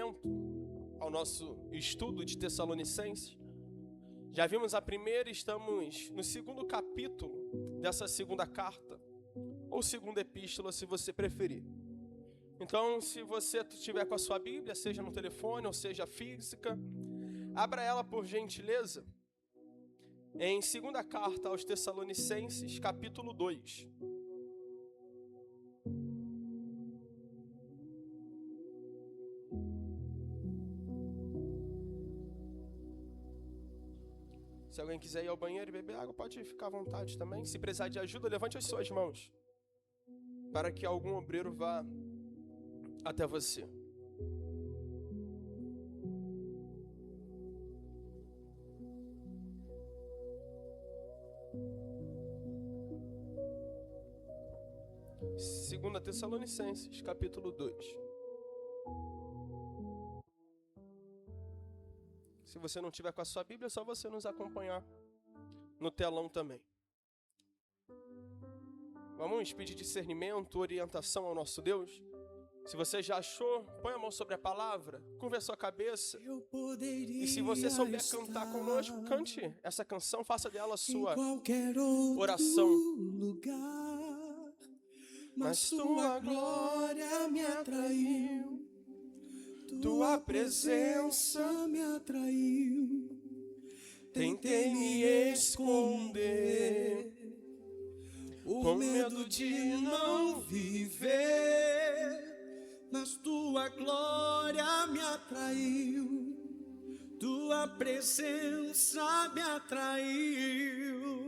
prosseguimento ao nosso estudo de Tessalonicenses. Já vimos a primeira, estamos no segundo capítulo dessa segunda carta, ou segunda epístola, se você preferir. Então, se você estiver com a sua Bíblia, seja no telefone ou seja física, abra ela por gentileza em segunda carta aos Tessalonicenses, capítulo 2. Se alguém quiser ir ao banheiro e beber água, pode ficar à vontade também. Se precisar de ajuda, levante as suas mãos, para que algum obreiro vá até você. Segunda Tessalonicenses, capítulo 2. Se você não tiver com a sua Bíblia, é só você nos acompanhar no telão também. Vamos pedir discernimento, orientação ao nosso Deus. Se você já achou, põe a mão sobre a palavra, curva a sua cabeça. E se você souber cantar conosco, cante essa canção, faça dela a sua oração. Mas tua glória me atraiu, tua presença me atraiu. Tentei me esconder, com medo de não viver. Mas tua glória me atraiu, tua presença me atraiu.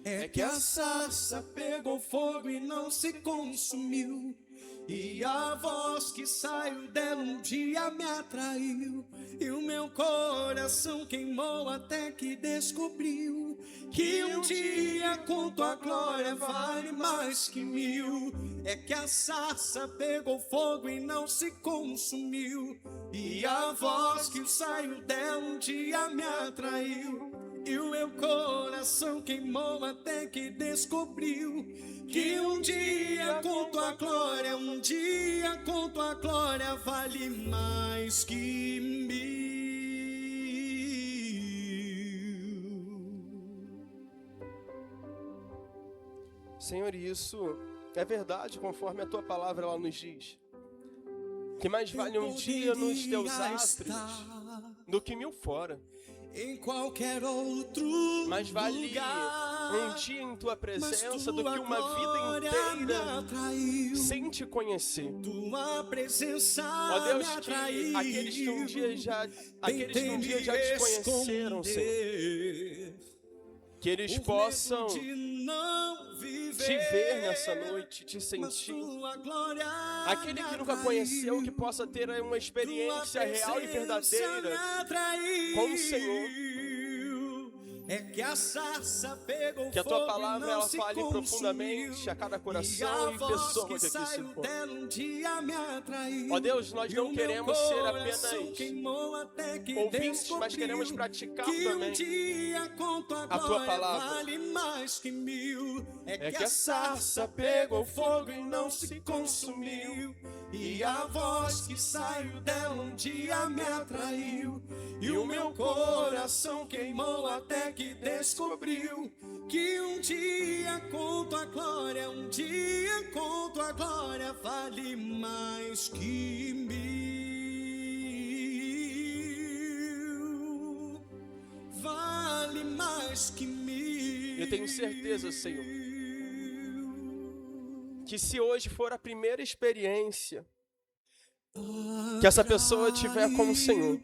É que a sarça pegou fogo e não se consumiu, e a voz que saiu dela um dia me atraiu, e o meu coração queimou até que descobriu que um dia com tua glória vale mais que 1000. É que a sarça pegou fogo e não se consumiu, e a voz que saiu dela um dia me atraiu, e o meu coração queimou até que descobriu que um dia com tua glória, um dia com tua glória vale mais que 1000. Senhor, isso é verdade, conforme a tua palavra ela nos diz, que mais vale um dia nos teus átrios do que 1000 fora. Em qualquer outro mais vale lugar, um dia em tua presença do que uma vida inteira sem te conhecer. Tua presença, ó Deus, que aqueles que um dia já te conheceram, Senhor, que eles possam te ver nessa noite, te sentir. Aquele que nunca conheceu, que possa ter uma experiência real e verdadeira com o Senhor. É que a sarça pegou, que a tua palavra ela fale profundamente a cada coração e pessoa que aqui se encontra. Ó Deus, nós não queremos ser apenas ouvintes, mas queremos praticar também a tua palavra. É que a sarça pegou fogo e não se consumiu, e a voz que saiu dela um dia me atraiu, e o meu coração queimou até que descobriu que um dia com tua glória, um dia com tua glória vale mais que 1000. Vale mais que 1000. Eu tenho certeza, Senhor, que se hoje for a primeira experiência que essa pessoa tiver com o Senhor,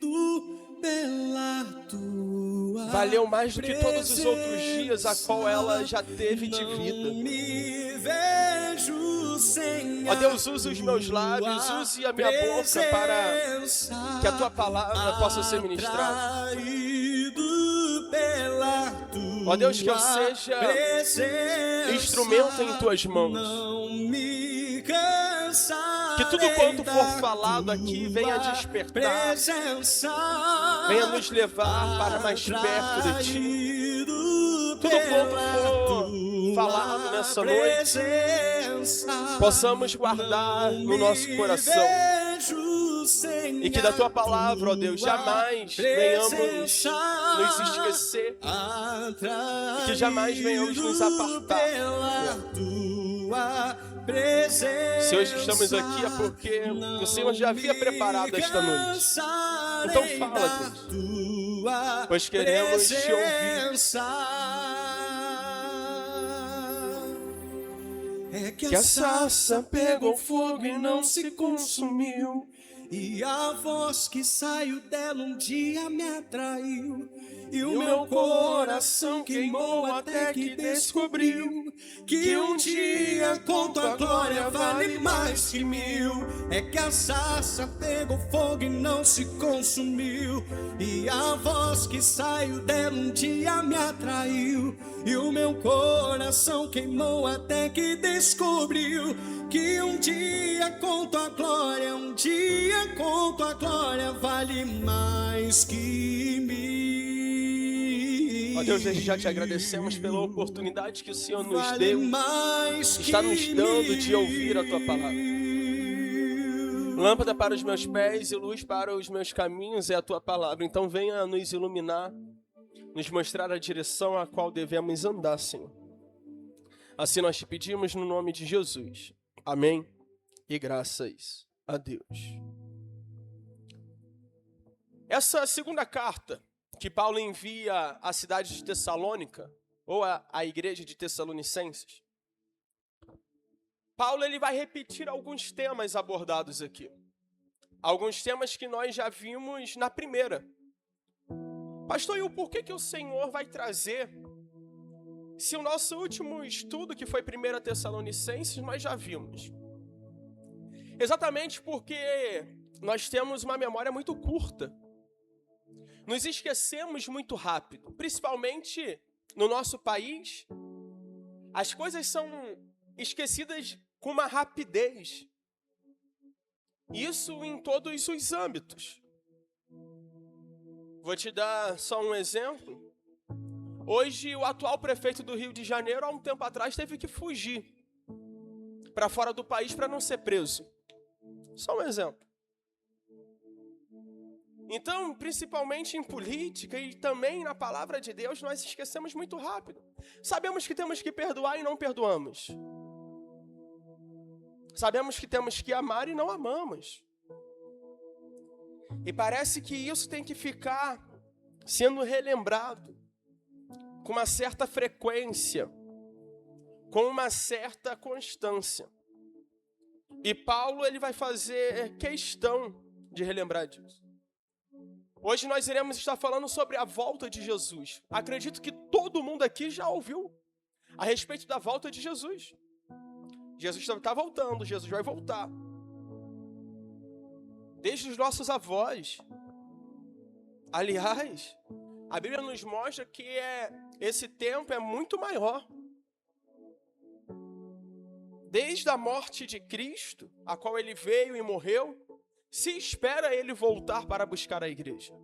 valeu mais do que todos os outros dias a qual ela já teve de vida. Ó Deus, use os meus lábios, use a minha boca para que a tua palavra possa ser ministrada. Ó Deus, que eu seja instrumento em tuas mãos. Que tudo quanto for falado aqui venha despertar, venha nos levar para mais perto de ti. Tudo quanto for falado nessa noite, possamos guardar no nosso coração. E que da tua palavra, ó Deus, jamais venhamos nos esquecer. E que jamais venhamos nos apartar. Se hoje estamos aqui é porque o Senhor já havia preparado esta noite. Então fala, Deus, pois queremos te ouvir. É que a sarça pegou fogo e não se consumiu, e a voz que saiu dela um dia me atraiu, e o meu coração queimou até que descobriu que um dia com tua glória vale mais que 1000. É que a sarça pegou fogo e não se consumiu, e a voz que saiu dela um dia me atraiu, e o meu coração queimou até que descobriu que um dia com tua glória, um dia com tua glória vale mais que 1000. Ó Deus, desde já te agradecemos pela oportunidade que o Senhor nos deu, está nos dando de ouvir a tua palavra. Lâmpada para os meus pés e luz para os meus caminhos é a tua palavra. Então venha nos iluminar, nos mostrar a direção a qual devemos andar, Senhor. Assim nós te pedimos no nome de Jesus. Amém. E graças a Deus. Essa segunda carta que Paulo envia à cidade de Tessalônica, ou à igreja de Tessalonicenses, Paulo ele vai repetir alguns temas abordados aqui. Alguns temas que nós já vimos na primeira. Pastor, e o porquê que o Senhor vai trazer? Se o nosso último estudo, que foi 1 Tessalonicenses, nós já vimos. Exatamente porque nós temos uma memória muito curta. Nos esquecemos muito rápido. Principalmente no nosso país, as coisas são esquecidas com uma rapidez. Isso em todos os âmbitos. Vou te dar só um exemplo. Hoje, o atual prefeito do Rio de Janeiro, há um tempo atrás, teve que fugir para fora do país para não ser preso. Só um exemplo. Então, principalmente em política e também na palavra de Deus, nós esquecemos muito rápido. Sabemos que temos que perdoar e não perdoamos. Sabemos que temos que amar e não amamos. E parece que isso tem que ficar sendo relembrado com uma certa frequência, com uma certa constância. E Paulo ele vai fazer questão de relembrar disso. Hoje nós iremos estar falando sobre a volta de Jesus. Acredito que todo mundo aqui já ouviu a respeito da volta de Jesus. Jesus está voltando, Jesus vai voltar. Desde os nossos avós. Aliás, a Bíblia nos mostra que esse tempo é muito maior. Desde a morte de Cristo, a qual ele veio e morreu, se espera ele voltar para buscar a igreja.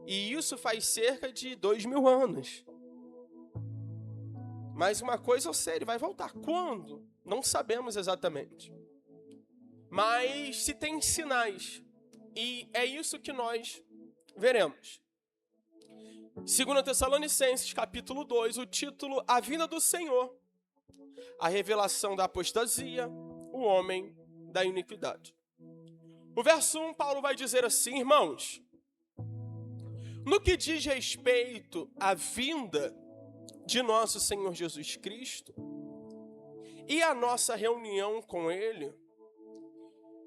E isso faz cerca de 2000 anos. Mas uma coisa eu sei, ele vai voltar. Quando? Não sabemos exatamente. Mas se tem sinais. E é isso que nós veremos. 2 Tessalonicenses, capítulo 2, o título A Vinda do Senhor. A revelação da apostasia, o homem da iniquidade. O verso 1, Paulo vai dizer assim: irmãos, no que diz respeito à vinda de nosso Senhor Jesus Cristo e a nossa reunião com Ele,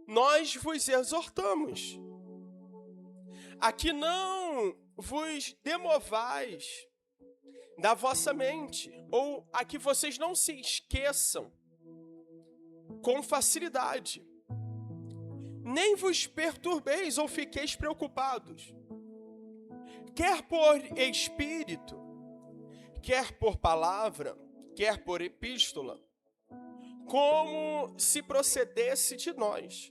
nós vos exortamos a que não vos demovais da vossa mente, ou a que vocês não se esqueçam com facilidade, nem vos perturbeis ou fiqueis preocupados, quer por espírito, quer por palavra, quer por epístola, como se procedesse de nós,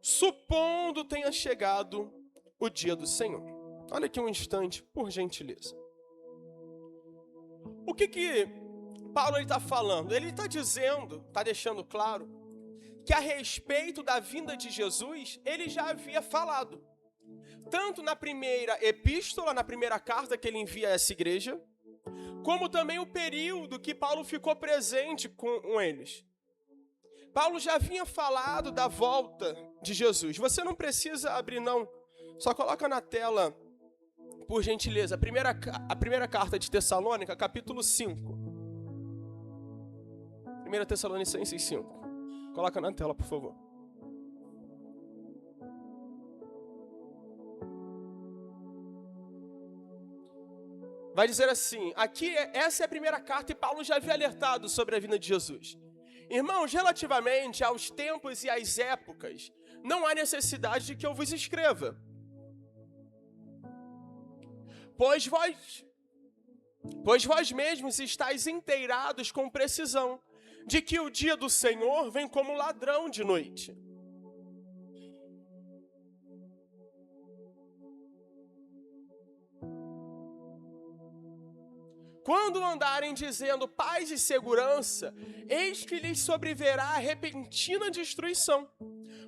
supondo tenha chegado o dia do Senhor. Olha aqui um instante, por gentileza. O que Paulo está falando? Ele está dizendo, está deixando claro, que a respeito da vinda de Jesus, ele já havia falado. Tanto na primeira epístola, na primeira carta que ele envia a essa igreja, como também o período que Paulo ficou presente com eles. Paulo já havia falado da volta de Jesus. Você não precisa abrir, não. Só coloca na tela, por gentileza, a primeira carta de Tessalônica, capítulo 5. 1 Tessalonicenses 5. Coloca na tela, por favor. Vai dizer assim, aqui essa é a primeira carta e Paulo já havia alertado sobre a vinda de Jesus. Irmãos, relativamente aos tempos e às épocas, não há necessidade de que eu vos escreva. Pois vós mesmos estáis inteirados com precisão de que o dia do Senhor vem como ladrão de noite. Quando andarem dizendo paz e segurança, eis que lhes sobrevirá a repentina destruição.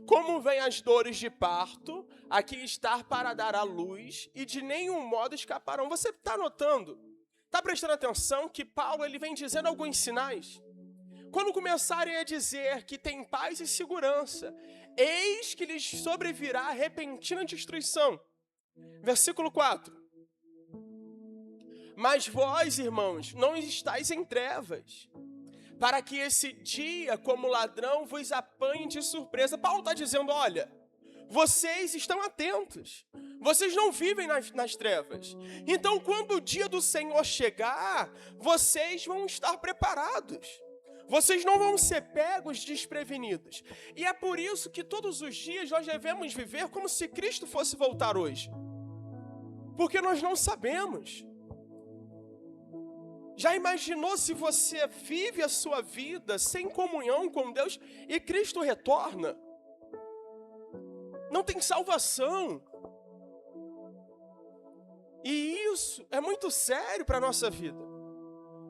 Como vêm as dores de parto, aqui estar para dar à luz, e de nenhum modo escaparão. Você está notando? Está prestando atenção que Paulo ele vem dizendo alguns sinais? Quando começarem a dizer que tem paz e segurança, eis que lhes sobrevirá a repentina destruição. Versículo 4. Mas vós, irmãos, não estáis em trevas, para que esse dia, como ladrão, vos apanhe de surpresa. Paulo está dizendo, olha, vocês estão atentos, vocês não vivem nas trevas. Então, quando o dia do Senhor chegar, vocês vão estar preparados. Vocês não vão ser pegos desprevenidos. E é por isso que todos os dias nós devemos viver como se Cristo fosse voltar hoje. Porque nós não sabemos. Já imaginou se você vive a sua vida sem comunhão com Deus e Cristo retorna? Não tem salvação. E isso é muito sério para a nossa vida.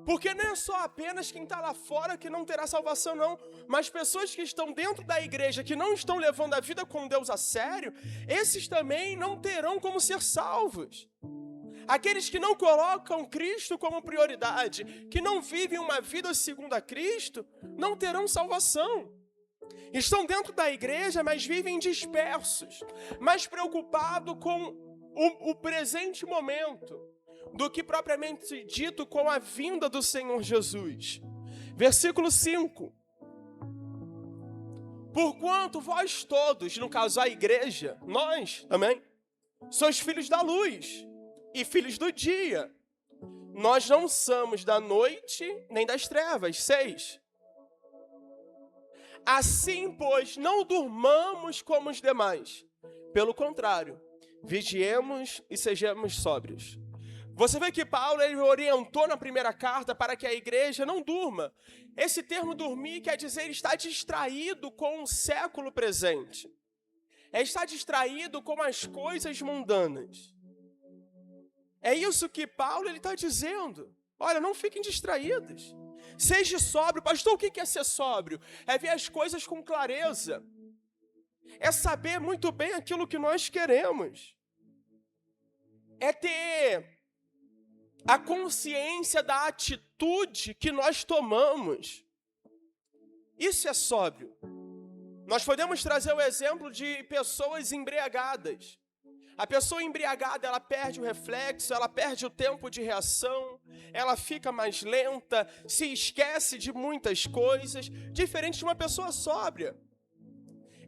Porque não é só apenas quem está lá fora que não terá salvação, não. Mas pessoas que estão dentro da igreja, que não estão levando a vida com Deus a sério, esses também não terão como ser salvos. Aqueles que não colocam Cristo como prioridade, que não vivem uma vida segundo a Cristo, não terão salvação. Estão dentro da igreja, mas vivem dispersos, mais preocupados com o presente momento, do que propriamente dito com a vinda do Senhor Jesus. Versículo 5. Porquanto vós todos, no caso a igreja, nós também, sois filhos da luz e filhos do dia. Nós não somos da noite nem das trevas. 6. Assim, pois, não durmamos como os demais. Pelo contrário, vigiemos e sejamos sóbrios. Você vê que Paulo ele orientou na primeira carta para que a igreja não durma. Esse termo dormir quer dizer estar distraído com o século presente. É estar distraído com as coisas mundanas. É isso que Paulo está dizendo. Olha, não fiquem distraídos. Seja sóbrio. Pastor, o que é ser sóbrio? É ver as coisas com clareza. É saber muito bem aquilo que nós queremos. É ter a consciência da atitude que nós tomamos. Isso é sóbrio. Nós podemos trazer o exemplo de pessoas embriagadas. A pessoa embriagada, ela perde o reflexo, ela perde o tempo de reação, ela fica mais lenta, se esquece de muitas coisas, diferente de uma pessoa sóbria.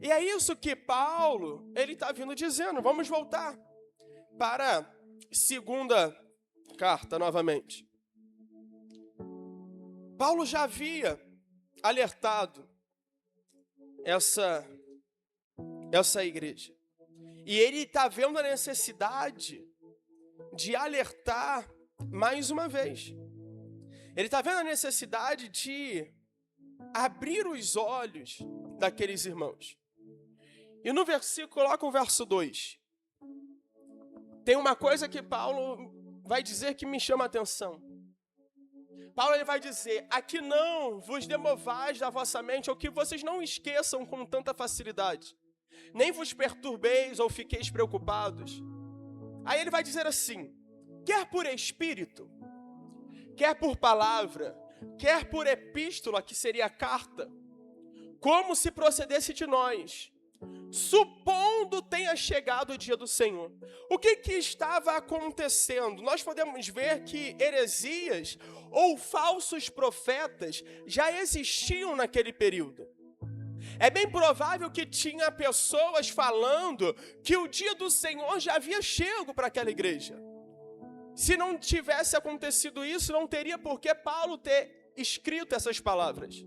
E é isso que Paulo, ele está vindo dizendo. Vamos voltar para a segunda carta novamente. Paulo já havia alertado essa igreja. E ele está vendo a necessidade de alertar mais uma vez. Ele está vendo a necessidade de abrir os olhos daqueles irmãos. E no versículo, coloca o verso 2. Tem uma coisa que Paulo vai dizer que me chama a atenção. Paulo ele vai dizer, aqui não vos demovais da vossa mente, ou que vocês não esqueçam com tanta facilidade, nem vos perturbeis ou fiqueis preocupados. Aí ele vai dizer assim, quer por espírito, quer por palavra, quer por epístola, que seria carta, como se procedesse de nós, supondo tenha chegado o dia do Senhor. O que estava acontecendo? Nós podemos ver que heresias ou falsos profetas já existiam naquele período. É bem provável que tinha pessoas falando que o dia do Senhor já havia chego para aquela igreja. Se não tivesse acontecido isso, não teria por que Paulo ter escrito essas palavras.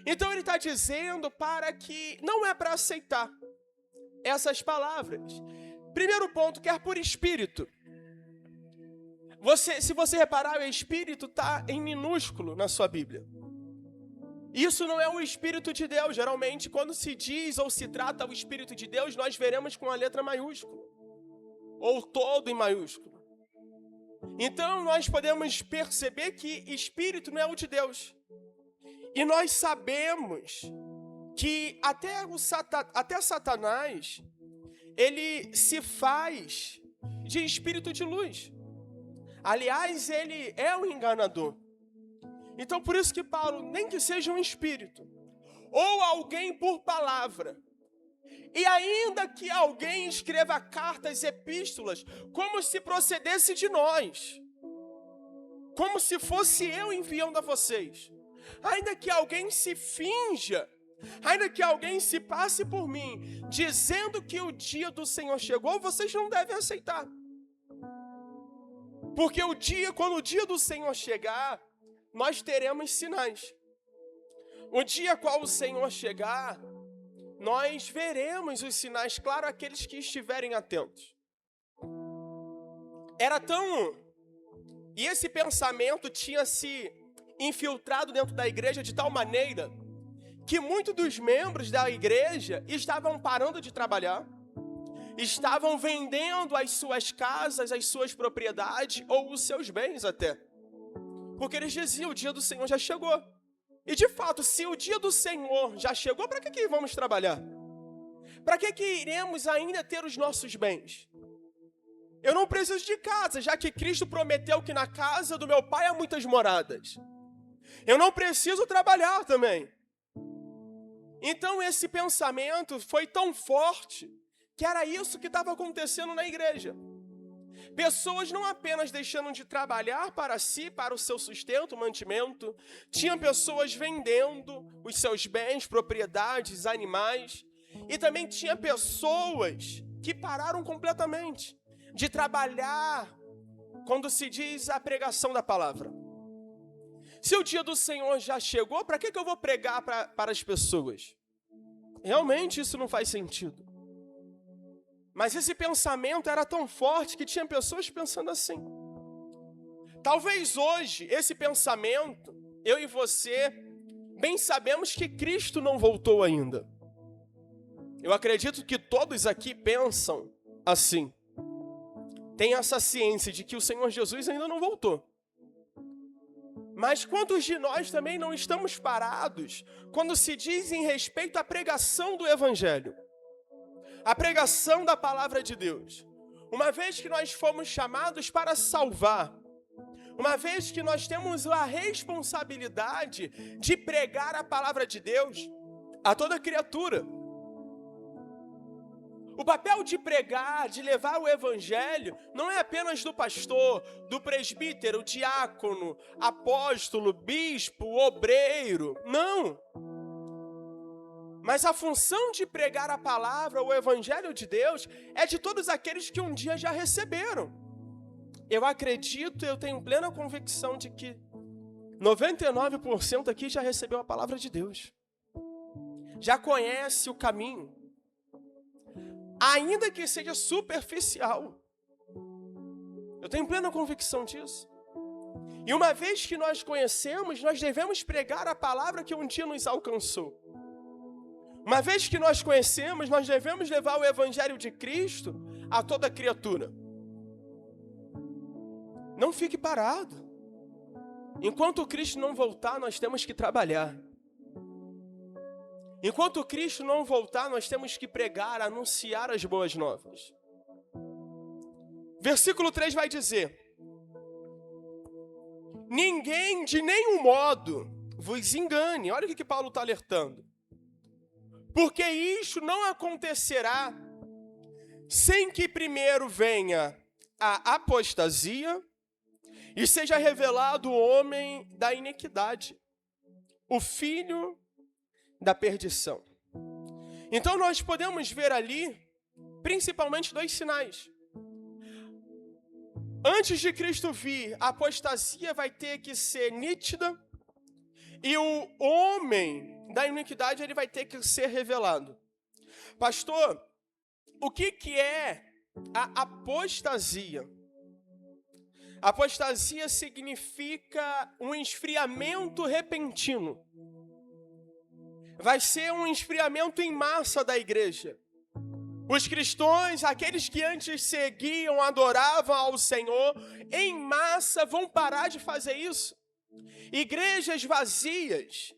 Então ele está dizendo para que não é para aceitar essas palavras. Primeiro ponto, quer por espírito. Se você reparar, o espírito está em minúsculo na sua Bíblia. Isso não é o Espírito de Deus. Geralmente, quando se diz ou se trata o Espírito de Deus, nós veremos com a letra maiúscula. Ou todo em maiúsculo. Então, nós podemos perceber que Espírito não é o de Deus. E nós sabemos que até Satanás, ele se faz de espírito de luz. Aliás, ele é o enganador. Então, por isso que Paulo, nem que seja um espírito, ou alguém por palavra, e ainda que alguém escreva cartas, epístolas, como se procedesse de nós, como se fosse eu enviando a vocês, ainda que alguém se finja, ainda que alguém se passe por mim, dizendo que o dia do Senhor chegou, vocês não devem aceitar. Porque quando o dia do Senhor chegar, nós teremos sinais. O dia qual o Senhor chegar, nós veremos os sinais, claro, aqueles que estiverem atentos. E esse pensamento tinha se infiltrado dentro da igreja de tal maneira que muitos dos membros da igreja estavam parando de trabalhar, estavam vendendo as suas casas, as suas propriedades ou os seus bens até. Porque eles diziam, o dia do Senhor já chegou. E de fato, se o dia do Senhor já chegou, para que vamos trabalhar? Para que iremos ainda ter os nossos bens? Eu não preciso de casa, já que Cristo prometeu que na casa do meu Pai há muitas moradas. Eu não preciso trabalhar também. Então esse pensamento foi tão forte que era isso que estava acontecendo na igreja. Pessoas não apenas deixando de trabalhar para si, para o seu sustento, mantimento. Tinham pessoas vendendo os seus bens, propriedades, animais. E também tinha pessoas que pararam completamente de trabalhar quando se diz a pregação da palavra. Se o dia do Senhor já chegou, para que eu vou pregar para as pessoas? Realmente isso não faz sentido. Mas esse pensamento era tão forte que tinha pessoas pensando assim. Talvez hoje, esse pensamento, eu e você, bem sabemos que Cristo não voltou ainda. Eu acredito que todos aqui pensam assim. Tem essa ciência de que o Senhor Jesus ainda não voltou. Mas quantos de nós também não estamos parados quando se diz em respeito à pregação do Evangelho? A pregação da palavra de Deus. Uma vez que nós fomos chamados para salvar, uma vez que nós temos a responsabilidade de pregar a palavra de Deus a toda criatura. O papel de pregar, de levar o evangelho, não é apenas do pastor, do presbítero, diácono, apóstolo, bispo, obreiro. Não! Mas a função de pregar a palavra, o evangelho de Deus, é de todos aqueles que um dia já receberam. Eu acredito, eu tenho plena convicção de que 99% aqui já recebeu a palavra de Deus. Já conhece o caminho. Ainda que seja superficial. Eu tenho plena convicção disso. E uma vez que nós conhecemos, nós devemos pregar a palavra que um dia nos alcançou. Uma vez que nós conhecemos, nós devemos levar o evangelho de Cristo a toda criatura. Não fique parado. Enquanto Cristo não voltar, nós temos que trabalhar. Enquanto Cristo não voltar, nós temos que pregar, anunciar as boas novas. Versículo 3 vai dizer: ninguém de nenhum modo vos engane. Olha o que Paulo está alertando. Porque isto não acontecerá sem que primeiro venha a apostasia e seja revelado o homem da iniquidade, o filho da perdição. Então nós podemos ver ali, principalmente, 2 sinais. Antes de Cristo vir, a apostasia vai ter que ser nítida e o homem da iniquidade ele vai ter que ser revelado. Pastor, o que é a apostasia? Apostasia significa um esfriamento repentino. Vai ser um esfriamento em massa da igreja. Os cristãos, aqueles que antes seguiam, adoravam ao Senhor, em massa vão parar de fazer isso. Igrejas vazias.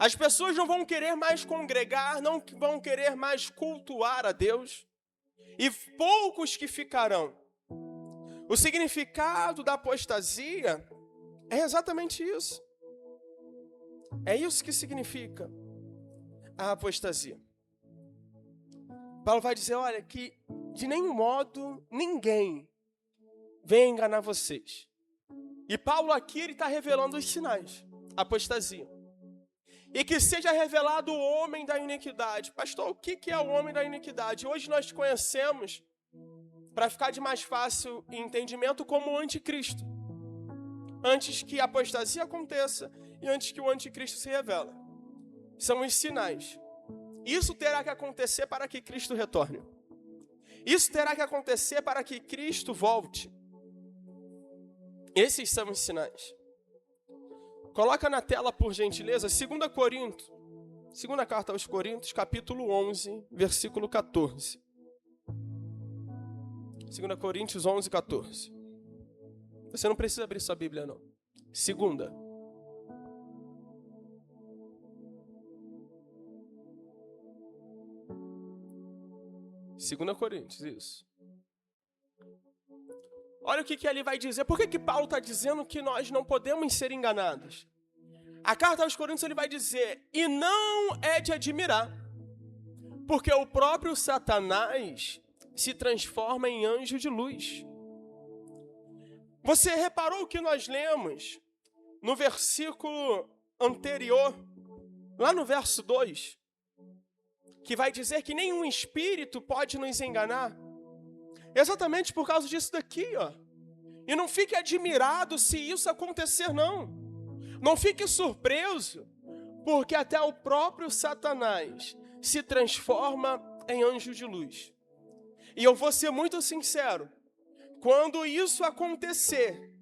As pessoas não vão querer mais congregar, não vão querer mais cultuar a Deus. E poucos que ficarão. O significado da apostasia é exatamente isso. É isso que significa a apostasia. Paulo vai dizer, olha, que de nenhum modo ninguém venha enganar vocês. E Paulo aqui ele está revelando os sinais, apostasia. E que seja revelado o homem da iniquidade. Pastor, o que é o homem da iniquidade? Hoje nós conhecemos, para ficar de mais fácil entendimento, como o anticristo. Antes que a apostasia aconteça e antes que o anticristo se revela. São os sinais. Isso terá que acontecer para que Cristo retorne. Isso terá que acontecer para que Cristo volte. Esses são os sinais. Coloca na tela, por gentileza, 2 Coríntios, segunda carta aos Coríntios, capítulo 11, versículo 14. 2 Coríntios 11, 14. Você não precisa abrir sua Bíblia, não. 2. Coríntios, isso. Olha o que ali vai dizer. Por que Paulo está dizendo que nós não podemos ser enganados? A carta aos Coríntios ele vai dizer, e não é de admirar, porque o próprio Satanás se transforma em anjo de luz. Você reparou o que nós lemos no versículo anterior, lá no verso 2, que vai dizer que nenhum espírito pode nos enganar? Exatamente por causa disso daqui, ó. E não fique admirado se isso acontecer, não. Não fique surpreso, porque até o próprio Satanás se transforma em anjo de luz. E eu vou ser muito sincero, quando isso acontecer,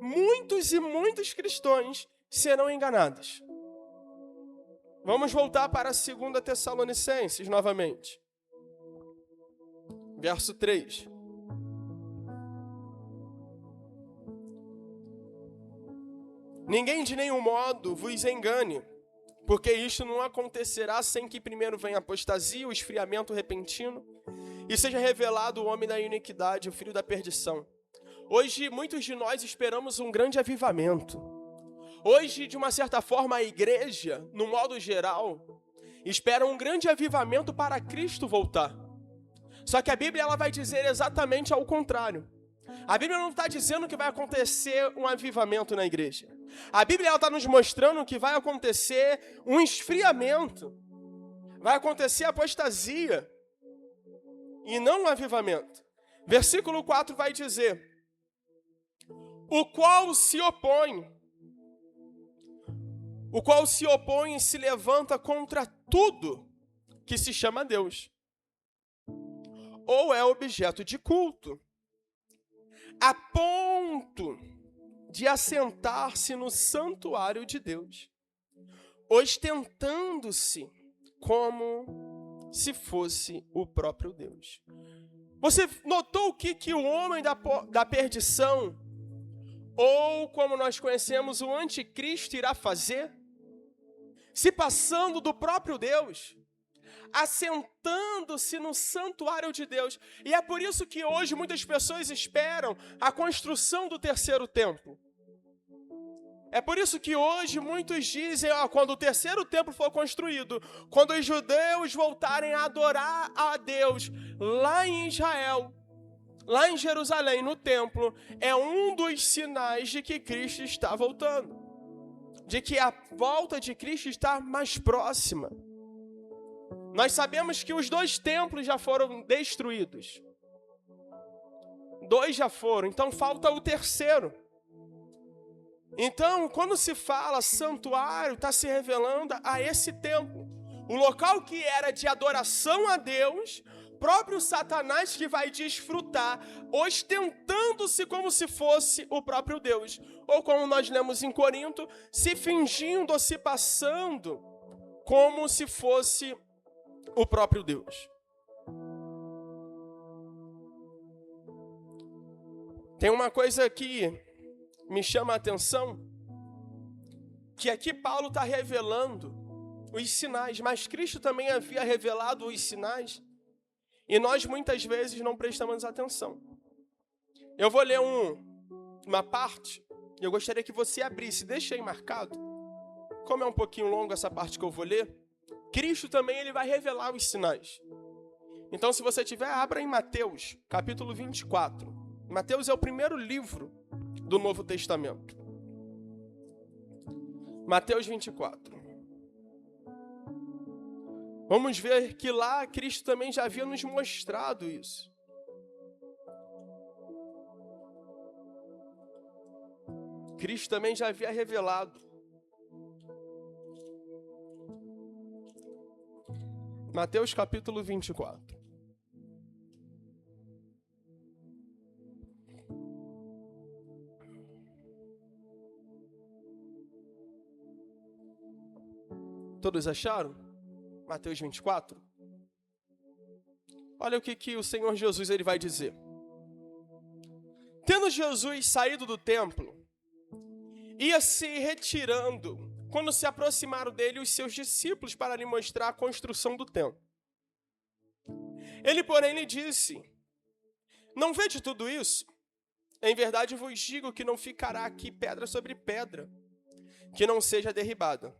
muitos e muitos cristãos serão enganados. Vamos voltar para 2 Tessalonicenses novamente. Verso 3. Ninguém de nenhum modo vos engane, porque isto não acontecerá sem que primeiro venha a apostasia, o esfriamento repentino, e seja revelado o homem da iniquidade, o filho da perdição. Hoje, muitos de nós esperamos um grande avivamento. Hoje, de uma certa forma, a igreja, no modo geral, espera um grande avivamento para Cristo voltar. Só que a Bíblia ela vai dizer exatamente ao contrário. A Bíblia não está dizendo que vai acontecer um avivamento na igreja. A Bíblia está nos mostrando que vai acontecer um esfriamento. Vai acontecer apostasia. E não um avivamento. Versículo 4 vai dizer, o qual se opõe e se levanta contra tudo que se chama Deus, ou é objeto de culto, a ponto de assentar-se no santuário de Deus, ostentando-se como se fosse o próprio Deus. Você notou o que o homem da perdição ou como nós conhecemos, o anticristo irá fazer, se passando do próprio Deus, assentando-se no santuário de Deus. E é por isso que hoje muitas pessoas esperam a construção do terceiro templo. É por isso que hoje muitos dizem, quando o terceiro templo for construído, quando os judeus voltarem a adorar a Deus lá em Israel, lá em Jerusalém, no templo, é um dos sinais de que Cristo está voltando, de que a volta de Cristo está mais próxima. Nós sabemos que os 2 templos já foram destruídos. 2 já foram, então falta o terceiro. Então, quando se fala santuário, está se revelando a esse templo. O local que era de adoração a Deus, próprio Satanás que vai desfrutar, ostentando-se como se fosse o próprio Deus. Ou como nós lemos em Corinto, se fingindo ou se passando como se fosse o próprio Deus. Tem uma coisa que me chama a atenção, que aqui Paulo está revelando os sinais, mas Cristo também havia revelado os sinais, e nós muitas vezes não prestamos atenção. Eu vou ler uma parte, e eu gostaria que você abrisse, deixa aí marcado, como é um pouquinho longo essa parte que eu vou ler, Cristo também ele vai revelar os sinais. Então, se você tiver, abra em Mateus, capítulo 24. Mateus é o primeiro livro do Novo Testamento. Mateus 24. Vamos ver que lá Cristo também já havia nos mostrado isso. Cristo também já havia revelado. Mateus capítulo 24. Todos acharam? Mateus 24. Olha o que o Senhor Jesus ele vai dizer. Tendo Jesus saído do templo, ia se retirando, quando se aproximaram dele os seus discípulos para lhe mostrar a construção do templo. Ele, porém, lhe disse: não vede tudo isso? Em verdade vos digo que não ficará aqui pedra sobre pedra, que não seja derribada.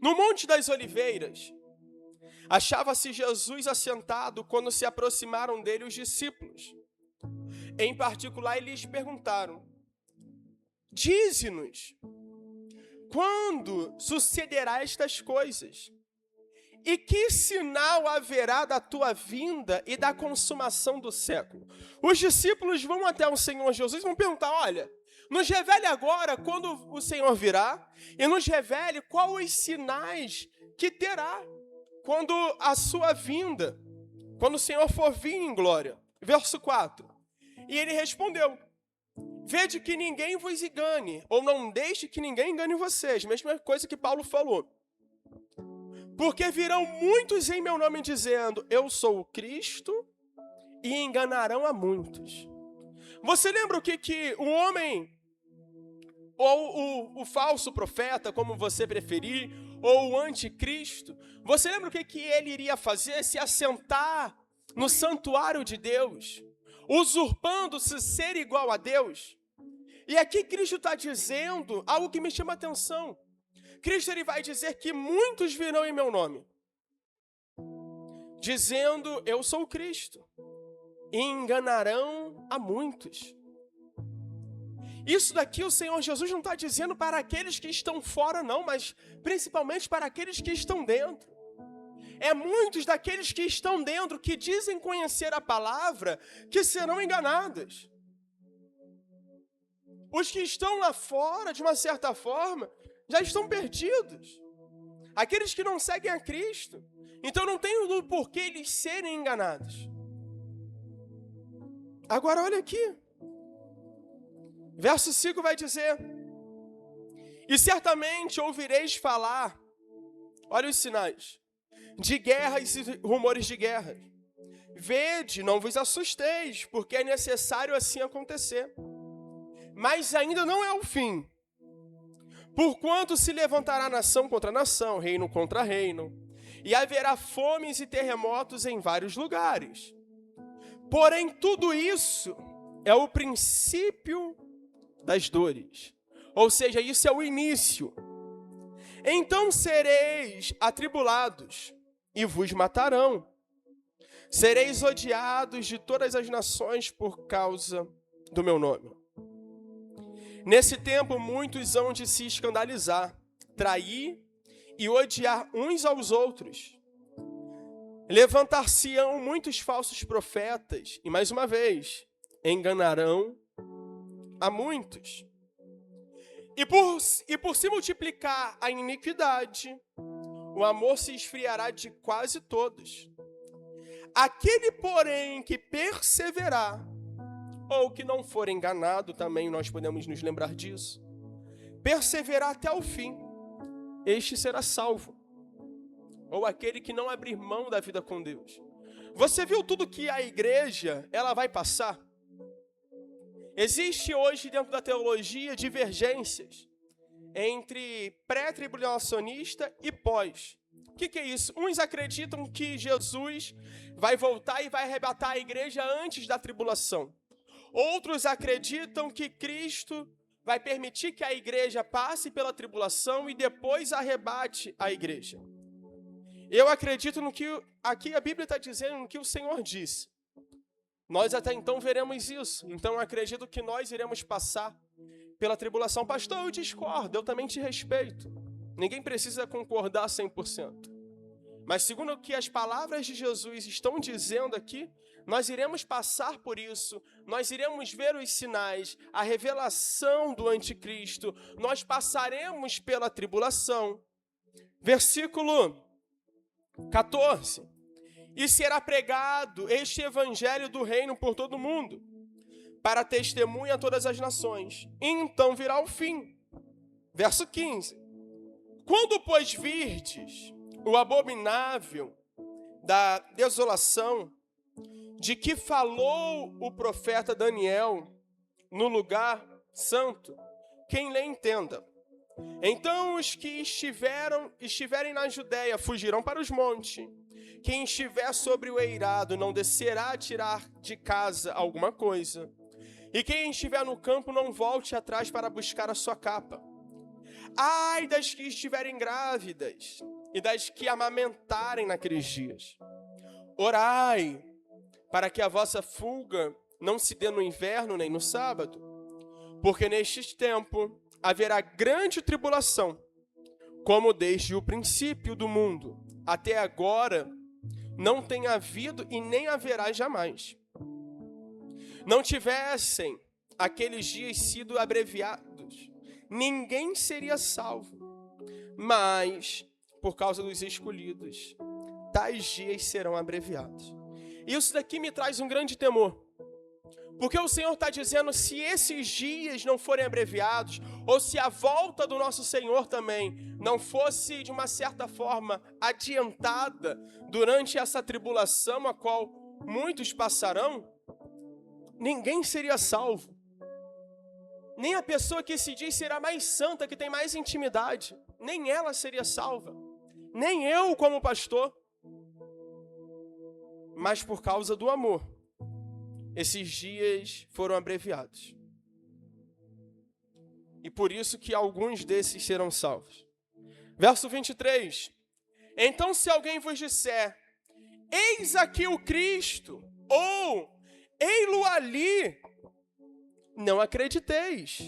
No Monte das Oliveiras, achava-se Jesus assentado quando se aproximaram dele os discípulos. Em particular, eles perguntaram: dize-nos, quando sucederá estas coisas? E que sinal haverá da tua vinda e da consumação do século? Os discípulos vão até o Senhor Jesus e vão perguntar: olha, nos revele agora quando o Senhor virá e nos revele quais os sinais que terá quando a sua vinda, quando o Senhor for vir em glória. Verso 4. E ele respondeu: vede que ninguém vos engane, ou não deixe que ninguém engane vocês. Mesma coisa que Paulo falou. Porque virão muitos em meu nome dizendo: eu sou o Cristo, e enganarão a muitos. Você lembra o que o homem, ou o falso profeta, como você preferir, ou o anticristo, você lembra o que ele iria fazer? Se assentar no santuário de Deus, usurpando-se ser igual a Deus. E aqui Cristo está dizendo algo que me chama a atenção. Cristo ele vai dizer que muitos virão em meu nome, dizendo: eu sou o Cristo, e enganarão a muitos. Isso daqui o Senhor Jesus não está dizendo para aqueles que estão fora não, mas principalmente para aqueles que estão dentro. É muitos daqueles que estão dentro, que dizem conhecer a palavra, que serão enganados. Os que estão lá fora, de uma certa forma, já estão perdidos. Aqueles que não seguem a Cristo. Então não tem o porquê eles serem enganados. Agora olha aqui. Verso 5 vai dizer: e certamente ouvireis falar, olha os sinais, de guerras e rumores de guerra. Vede, não vos assusteis, porque é necessário assim acontecer. mas ainda não é o fim. Porquanto se levantará nação contra nação, reino contra reino, e haverá fomes e terremotos em vários lugares. Porém, tudo isso é o princípio das dores. Ou seja, isso é o início. Então sereis atribulados e vos matarão. Sereis odiados de todas as nações por causa do meu nome. Nesse tempo, muitos hão de se escandalizar, trair e odiar uns aos outros. Levantar-se-ão muitos falsos profetas e, mais uma vez, enganarão a muitos. E por se multiplicar a iniquidade, o amor se esfriará de quase todos. Aquele, porém, que perseverar, ou que não for enganado, também nós podemos nos lembrar disso, perseverar até o fim, este será salvo. Ou aquele que não abrir mão da vida com Deus. Você viu tudo que a igreja ela vai passar? Existe hoje dentro da teologia divergências entre pré-tribulacionista e pós. O que é isso? Uns acreditam que Jesus vai voltar e vai arrebatar a igreja antes da tribulação. Outros acreditam que Cristo vai permitir que a igreja passe pela tribulação e depois arrebate a igreja. Eu acredito no que aqui a Bíblia está dizendo, no que o Senhor disse. Nós até então veremos isso. Então eu acredito que nós iremos passar pela tribulação. Pastor, eu discordo, eu também te respeito. Ninguém precisa concordar 100%. Mas segundo o que as palavras de Jesus estão dizendo aqui, nós iremos passar por isso, nós iremos ver os sinais, a revelação do anticristo, nós passaremos pela tribulação. Versículo 14. E será pregado este evangelho do reino por todo o mundo, para testemunha a todas as nações. E então virá o fim. Verso 15. Quando, pois, virdes o abominável da desolação, de que falou o profeta Daniel no lugar santo, quem lê entenda. Então os que estiverem na Judéia fugirão para os montes. Quem estiver sobre o eirado não descerá a tirar de casa alguma coisa. E quem estiver no campo não volte atrás para buscar a sua capa. Ai das que estiverem grávidas e das que amamentarem naqueles dias. Orai, para que a vossa fuga não se dê no inverno nem no sábado, porque neste tempo haverá grande tribulação, como desde o princípio do mundo até agora não tem havido e nem haverá jamais. Não tivessem aqueles dias sido abreviados, ninguém seria salvo, mas por causa dos escolhidos, tais dias serão abreviados. Isso daqui me traz um grande temor, porque o Senhor está dizendo, se esses dias não forem abreviados, ou se a volta do nosso Senhor também não fosse, de uma certa forma, adiantada durante essa tribulação a qual muitos passarão, ninguém seria salvo. Nem a pessoa que se diz será mais santa, que tem mais intimidade, nem ela seria salva. Nem eu como pastor. Mas por causa do amor, esses dias foram abreviados. E por isso que alguns desses serão salvos. Verso 23. Então se alguém vos disser, eis aqui o Cristo, ou ei-lo ali, não acrediteis,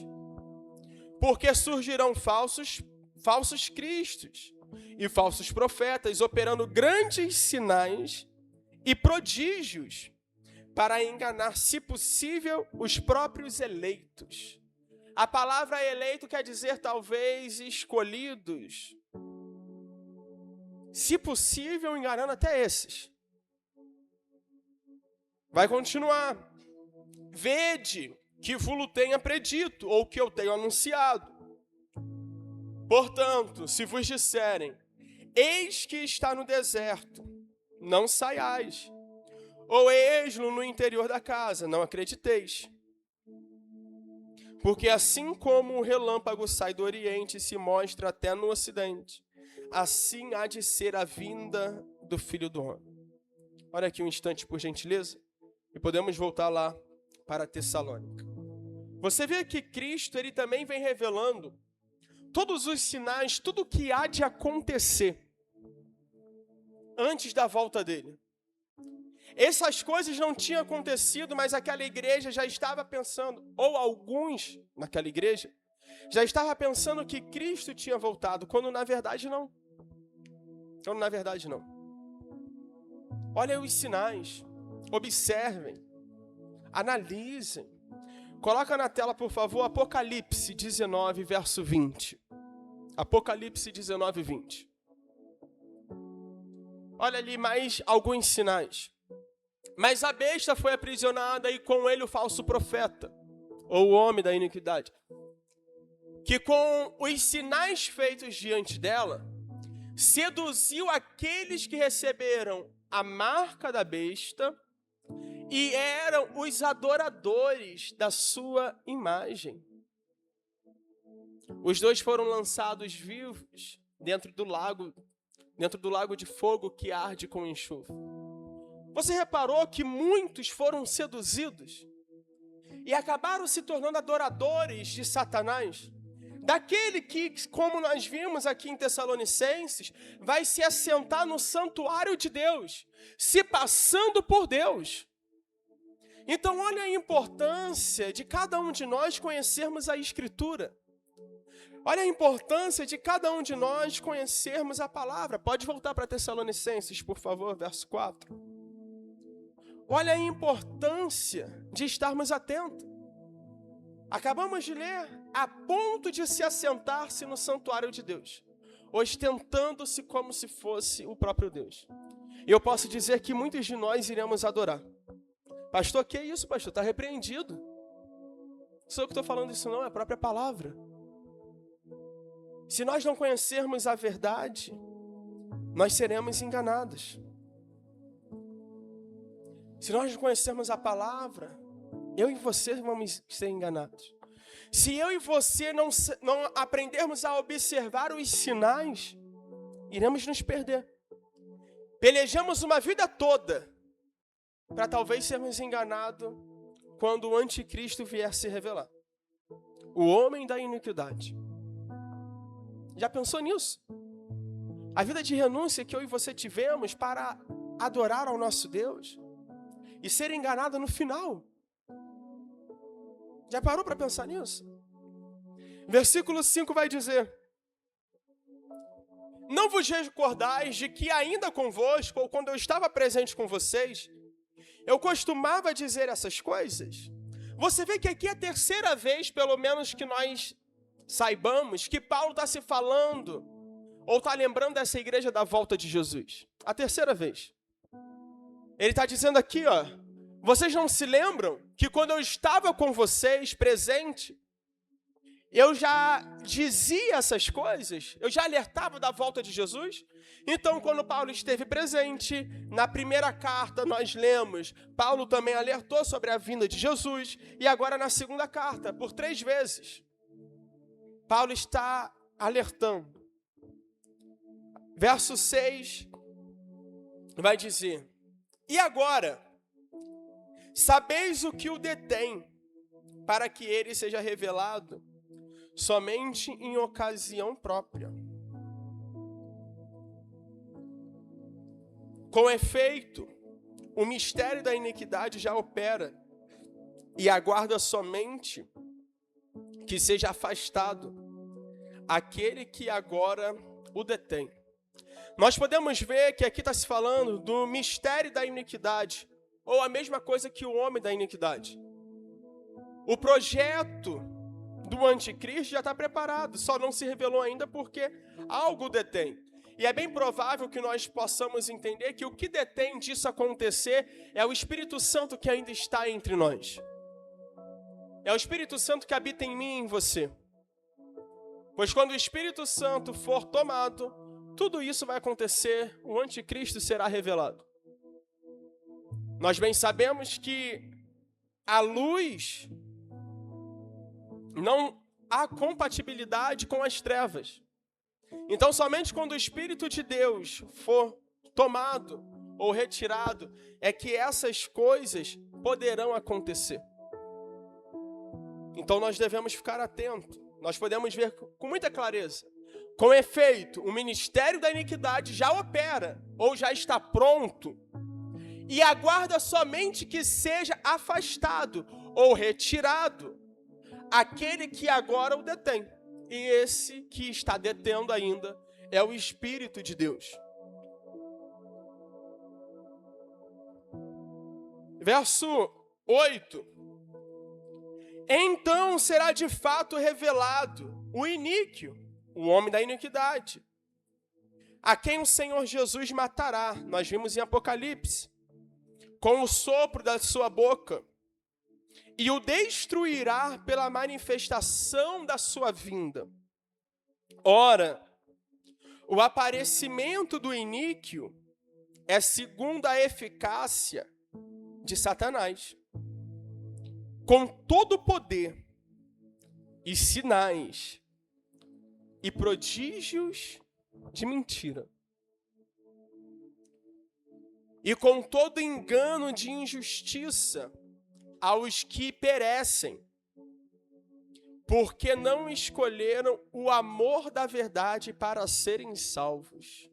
porque surgirão falsos cristos e falsos profetas, operando grandes sinais e prodígios, para enganar, se possível, os próprios eleitos. A palavra eleito quer dizer, talvez, escolhidos. Se possível, enganando até esses. Vai continuar. Vede que vos tenha predito, ou que eu tenho anunciado. Portanto, se vos disserem, eis que está no deserto, não saiais. Ou eis-lo no interior da casa, não acrediteis. Porque assim como o relâmpago sai do Oriente e se mostra até no Ocidente, assim há de ser a vinda do Filho do Homem. Olha aqui um instante, por gentileza, e podemos voltar lá para Tessalônica. Você vê que Cristo, ele também vem revelando todos os sinais, tudo o que há de acontecer antes da volta dele. Essas coisas não tinham acontecido, mas aquela igreja já estava pensando, ou alguns naquela igreja, já estava pensando que Cristo tinha voltado, quando na verdade não. Olhem os sinais, observem, analisem. Coloca na tela, por favor, Apocalipse 19, verso 20. Apocalipse 19, 20. Olha ali mais alguns sinais. Mas a besta foi aprisionada e com ele o falso profeta, ou o homem da iniquidade, que com os sinais feitos diante dela, seduziu aqueles que receberam a marca da besta e eram os adoradores da sua imagem. Os dois foram lançados vivos dentro do lago de fogo que arde com enxofre. Você reparou que muitos foram seduzidos e acabaram se tornando adoradores de Satanás? Daquele que, como nós vimos aqui em Tessalonicenses, vai se assentar no santuário de Deus, se passando por Deus. Então, olha a importância de cada um de nós conhecermos a Escritura. Olha a importância de cada um de nós conhecermos a palavra. Pode voltar para Tessalonicenses, por favor, verso 4. Olha a importância de estarmos atentos. Acabamos de ler, a ponto de se assentar-se no santuário de Deus, ostentando-se como se fosse o próprio Deus. E eu posso dizer que muitos de nós iremos adorar. Pastor, que isso, pastor? Está repreendido. Não sou eu que estou falando isso não, é a própria palavra. Se nós não conhecermos a verdade, nós seremos enganados. Se nós não conhecermos a palavra, eu e você vamos ser enganados. Se eu e você não aprendermos a observar os sinais, iremos nos perder. Pelejamos uma vida toda para talvez sermos enganados quando o anticristo vier se revelar. O homem da iniquidade. Já pensou nisso? A vida de renúncia que eu e você tivemos para adorar ao nosso Deus e ser enganado no final. Já parou para pensar nisso? Versículo 5 vai dizer: não vos recordais de que ainda convosco, ou quando eu estava presente com vocês, eu costumava dizer essas coisas? Você vê que aqui é a terceira vez, pelo menos que nós saibamos, que Paulo está se falando, ou está lembrando dessa igreja da volta de Jesus. A terceira vez. Ele está dizendo aqui, ó, vocês não se lembram que quando eu estava com vocês presente, eu já dizia essas coisas? Eu já alertava da volta de Jesus? Então, quando Paulo esteve presente, na primeira carta nós lemos, Paulo também alertou sobre a vinda de Jesus, e agora na segunda carta, por 3 vezes, Paulo está alertando. Verso 6 vai dizer: e agora, sabeis o que o detém, para que ele seja revelado somente em ocasião própria. Com efeito, o mistério da iniquidade já opera e aguarda somente que seja afastado aquele que agora o detém. Nós podemos ver que aqui está se falando do mistério da iniquidade, ou a mesma coisa que o homem da iniquidade. O projeto do anticristo já está preparado, só não se revelou ainda porque algo detém. E é bem provável que nós possamos entender que o que detém disso acontecer é o Espírito Santo que ainda está entre nós. É o Espírito Santo que habita em mim e em você. Pois quando o Espírito Santo for tomado, tudo isso vai acontecer, o anticristo será revelado. Nós bem sabemos que a luz não há compatibilidade com as trevas. Então, somente quando o Espírito de Deus for tomado ou retirado, é que essas coisas poderão acontecer. Então, nós devemos ficar atentos. Nós podemos ver com muita clareza. Com efeito, o ministério da iniquidade já opera, ou já está pronto, e aguarda somente que seja afastado ou retirado aquele que agora o detém. E esse que está detendo ainda é o Espírito de Deus. Verso 8. Então será de fato revelado o iníquo, o homem da iniquidade, a quem o Senhor Jesus matará. Nós vimos em Apocalipse. Com o sopro da sua boca, e o destruirá pela manifestação da sua vinda. Ora, o aparecimento do iníquo é segundo a eficácia de Satanás, com todo o poder e sinais e prodígios de mentira, e com todo engano de injustiça aos que perecem, porque não escolheram o amor da verdade para serem salvos.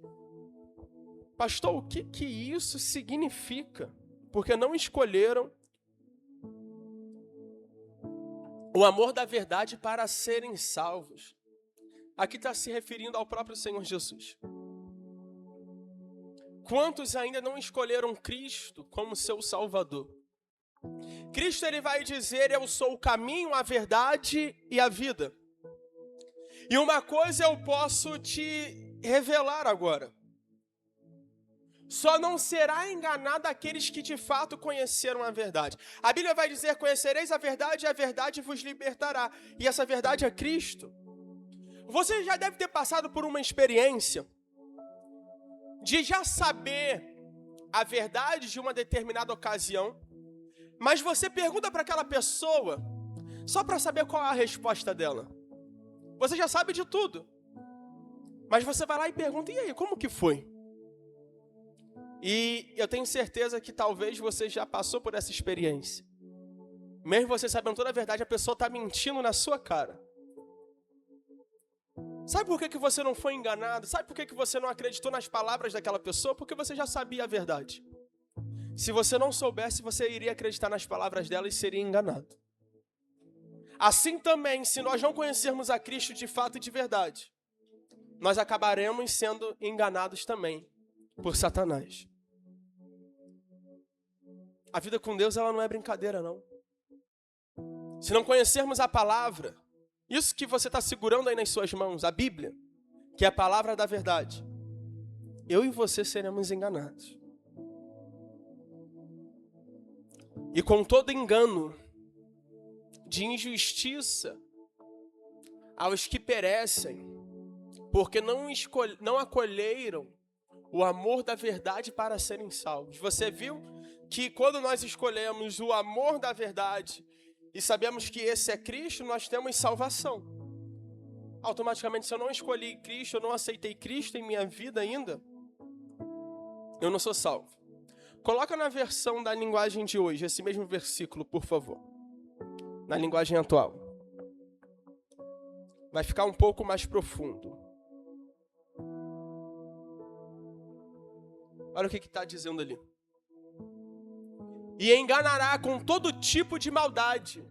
Pastor, o que isso significa? Porque não escolheram o amor da verdade para serem salvos. Aqui está se referindo ao próprio Senhor Jesus. Quantos ainda não escolheram Cristo como seu Salvador? Cristo, ele vai dizer: eu sou o caminho, a verdade e a vida. E uma coisa eu posso te revelar agora: só não será enganado aqueles que de fato conheceram a verdade. A Bíblia vai dizer: conhecereis a verdade e a verdade vos libertará. E essa verdade é Cristo. Você já deve ter passado por uma experiência de já saber a verdade de uma determinada ocasião, mas você pergunta para aquela pessoa só para saber qual é a resposta dela. Você já sabe de tudo, mas você vai lá e pergunta: e aí, como que foi? E eu tenho certeza que talvez você já passou por essa experiência. Mesmo você sabendo toda a verdade, a pessoa está mentindo na sua cara. Sabe por que você não foi enganado? Sabe por que você não acreditou nas palavras daquela pessoa? Porque você já sabia a verdade. Se você não soubesse, você iria acreditar nas palavras dela e seria enganado. Assim também, se nós não conhecermos a Cristo de fato e de verdade, nós acabaremos sendo enganados também por Satanás. A vida com Deus, ela não é brincadeira, não. Se não conhecermos a palavra, isso que você está segurando aí nas suas mãos, a Bíblia, que é a palavra da verdade, eu e você seremos enganados. E com todo engano de injustiça aos que perecem, porque não acolheram o amor da verdade para serem salvos. Você viu que quando nós escolhemos o amor da verdade e sabemos que esse é Cristo, nós temos salvação. Automaticamente, se eu não escolhi Cristo, eu não aceitei Cristo em minha vida ainda, eu não sou salvo. Coloca na versão da linguagem de hoje, esse mesmo versículo, por favor. Na linguagem atual. Vai ficar um pouco mais profundo. Olha o que está dizendo ali. E enganará com todo tipo de maldade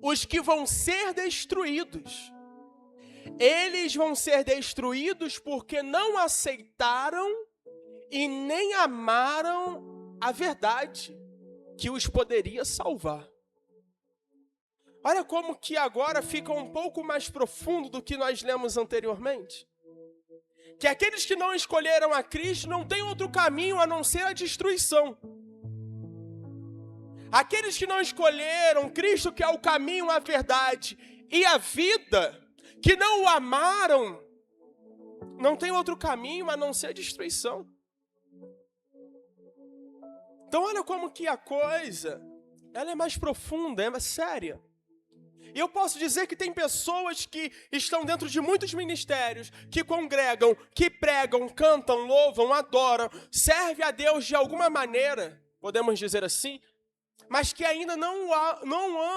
os que vão ser destruídos. Eles vão ser destruídos porque não aceitaram e nem amaram a verdade que os poderia salvar. Olha como que agora fica um pouco mais profundo do que nós lemos anteriormente. Que aqueles que não escolheram a Cristo não têm outro caminho a não ser a destruição. Aqueles que não escolheram Cristo, que é o caminho, a verdade e a vida, que não o amaram, não tem outro caminho a não ser a destruição. Então olha como que a coisa, ela é mais profunda, é mais séria. E eu posso dizer que tem pessoas que estão dentro de muitos ministérios, que congregam, que pregam, cantam, louvam, adoram, servem a Deus de alguma maneira, podemos dizer assim, mas que ainda não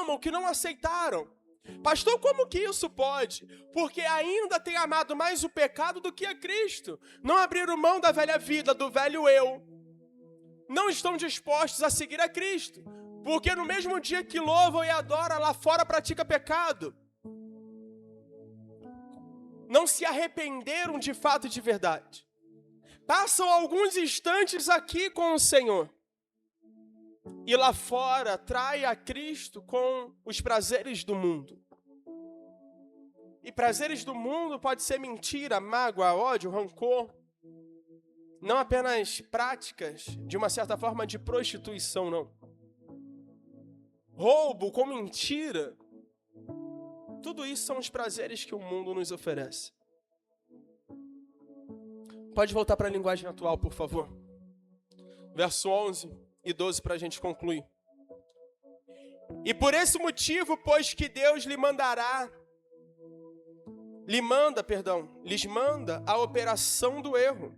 amam, que não aceitaram. Pastor, como que isso pode? Porque ainda tem amado mais o pecado do que a Cristo. Não abriram mão da velha vida, do velho eu. Não estão dispostos a seguir a Cristo. Porque no mesmo dia que louvam e adoram, lá fora pratica pecado. Não se arrependeram de fato e de verdade. Passam alguns instantes aqui com o Senhor. E lá fora trai a Cristo com os prazeres do mundo. E prazeres do mundo pode ser mentira, mágoa, ódio, rancor. Não apenas práticas, de uma certa forma, de prostituição, não. Roubo com mentira. Tudo isso são os prazeres que o mundo nos oferece. Pode voltar para a linguagem atual, por favor. Verso 11 e 12 para a gente concluir. E por esse motivo, pois que Deus lhes manda a operação do erro,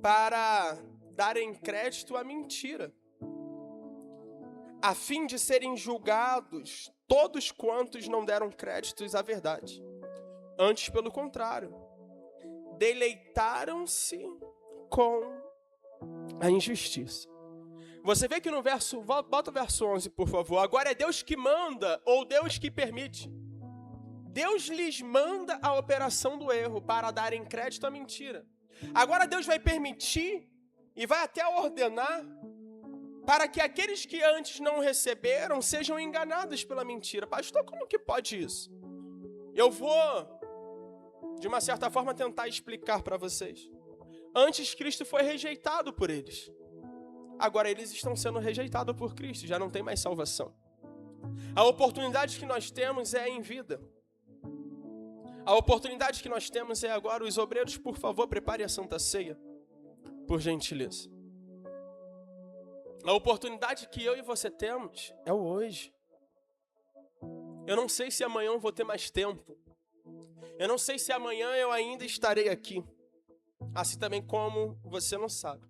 para darem crédito à mentira, a fim de serem julgados todos quantos não deram créditos à verdade. Antes, pelo contrário, deleitaram-se com a injustiça. Você vê que no verso, bota o verso 11, por favor. Agora é Deus que manda ou Deus que permite. Deus lhes manda a operação do erro para darem crédito à mentira. Agora Deus vai permitir e vai até ordenar para que aqueles que antes não receberam sejam enganados pela mentira. Pastor, como que pode isso? Eu vou, de uma certa forma, tentar explicar para vocês. Antes, Cristo foi rejeitado por eles. Agora eles estão sendo rejeitados por Cristo, já não tem mais salvação. A oportunidade que nós temos é em vida. A oportunidade que nós temos é agora. Os obreiros, por favor, preparem a Santa Ceia, por gentileza. A oportunidade que eu e você temos é o hoje. Eu não sei se amanhã eu vou ter mais tempo. Eu não sei se amanhã eu ainda estarei aqui. Assim também como você não sabe.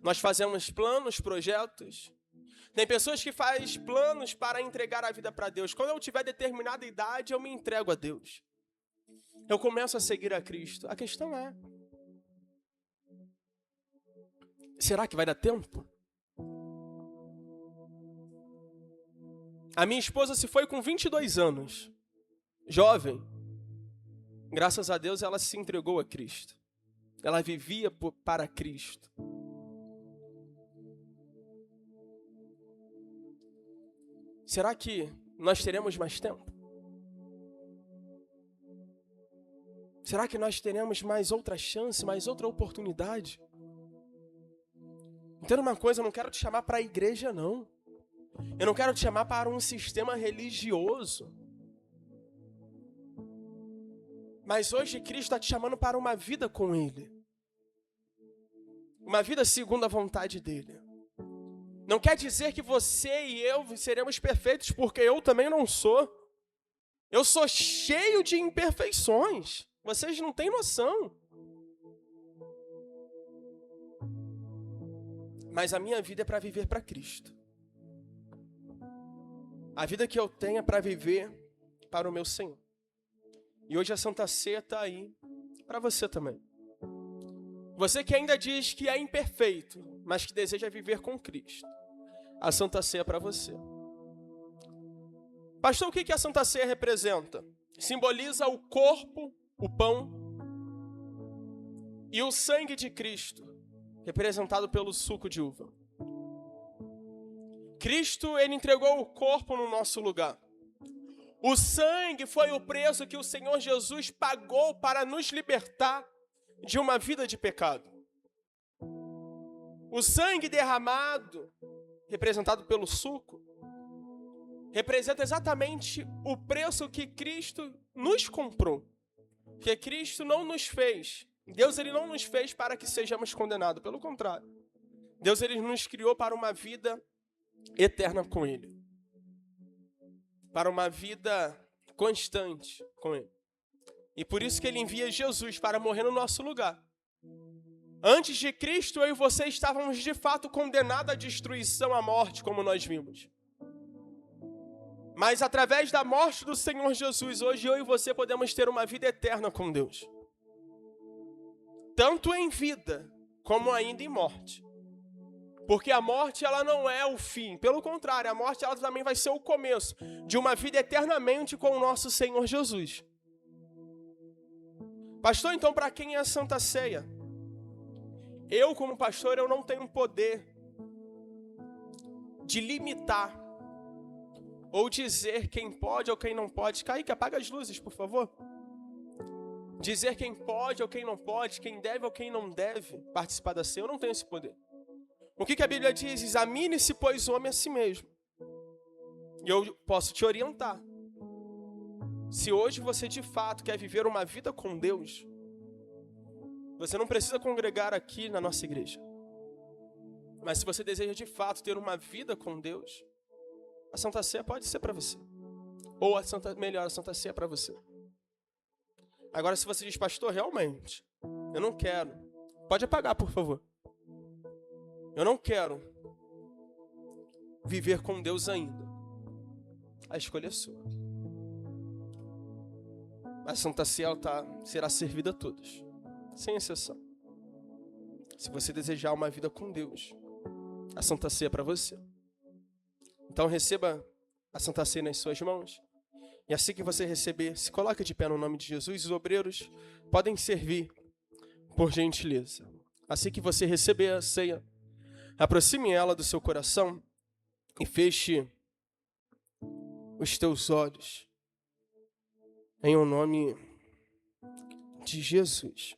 Nós fazemos planos, projetos. Tem pessoas que fazem planos para entregar a vida para Deus. Quando eu tiver determinada idade, eu me entrego a Deus. Eu começo a seguir a Cristo. A questão é: será que vai dar tempo? A minha esposa se foi com 22 anos. Jovem. Graças a Deus ela se entregou a Cristo. Ela vivia para Cristo. Será que nós teremos mais tempo? Será que nós teremos mais outra chance, mais outra oportunidade? Entenda uma coisa, eu não quero te chamar para a igreja, não. Eu não quero te chamar para um sistema religioso. Mas hoje Cristo está te chamando para uma vida com Ele. Uma vida segundo a vontade dEle. Não quer dizer que você e eu seremos perfeitos, porque eu também não sou. Eu sou cheio de imperfeições. Vocês não têm noção. Mas a minha vida é para viver para Cristo. A vida que eu tenho é para viver para o meu Senhor. E hoje a Santa Ceia está aí para você também. Você que ainda diz que é imperfeito, mas que deseja viver com Cristo. A Santa Ceia é para você. Pastor, o que a Santa Ceia representa? Simboliza o corpo, o pão e o sangue de Cristo, representado pelo suco de uva. Cristo, ele entregou o corpo no nosso lugar. O sangue foi o preço que o Senhor Jesus pagou para nos libertar de uma vida de pecado. O sangue derramado, representado pelo suco, representa exatamente o preço que Cristo nos comprou. Que Cristo não nos fez. Deus, ele não nos fez para que sejamos condenados. Pelo contrário. Deus, ele nos criou para uma vida eterna com Ele. para uma vida constante com Ele. E por isso que Ele envia Jesus para morrer no nosso lugar. Antes de Cristo, eu e você estávamos de fato condenados à destruição, à morte, como nós vimos. Mas através da morte do Senhor Jesus, hoje eu e você podemos ter uma vida eterna com Deus. Tanto em vida, como ainda em morte. Porque a morte, ela não é o fim. Pelo contrário, a morte, ela também vai ser o começo de uma vida eternamente com o nosso Senhor Jesus. Pastor, então para quem é a Santa Ceia? Eu, como pastor, eu não tenho poder de limitar ou dizer quem pode ou quem não pode. Kaique, apaga as luzes, por favor. Dizer quem pode ou quem não pode, quem deve ou quem não deve participar da ceia. Eu não tenho esse poder. O que a Bíblia diz? Examine-se, pois, o homem a si mesmo. E eu posso te orientar. Se hoje você de fato quer viver uma vida com Deus, você não precisa congregar aqui na nossa igreja. Mas se você deseja de fato ter uma vida com Deus, a Santa Ceia pode ser para você. Ou a Santa Ceia para você. Agora, se você diz, pastor, realmente, eu não quero. Pode apagar, por favor. Eu não quero viver com Deus ainda. A escolha é sua. A Santa Ceia será servida a todos, sem exceção. Se você desejar uma vida com Deus, a Santa Ceia é para você. Então receba a Santa Ceia nas suas mãos. E assim que você receber, se coloque de pé no nome de Jesus. Os obreiros podem servir, por gentileza. Assim que você receber a ceia, aproxime ela do seu coração e feche os teus olhos. Em o nome de Jesus.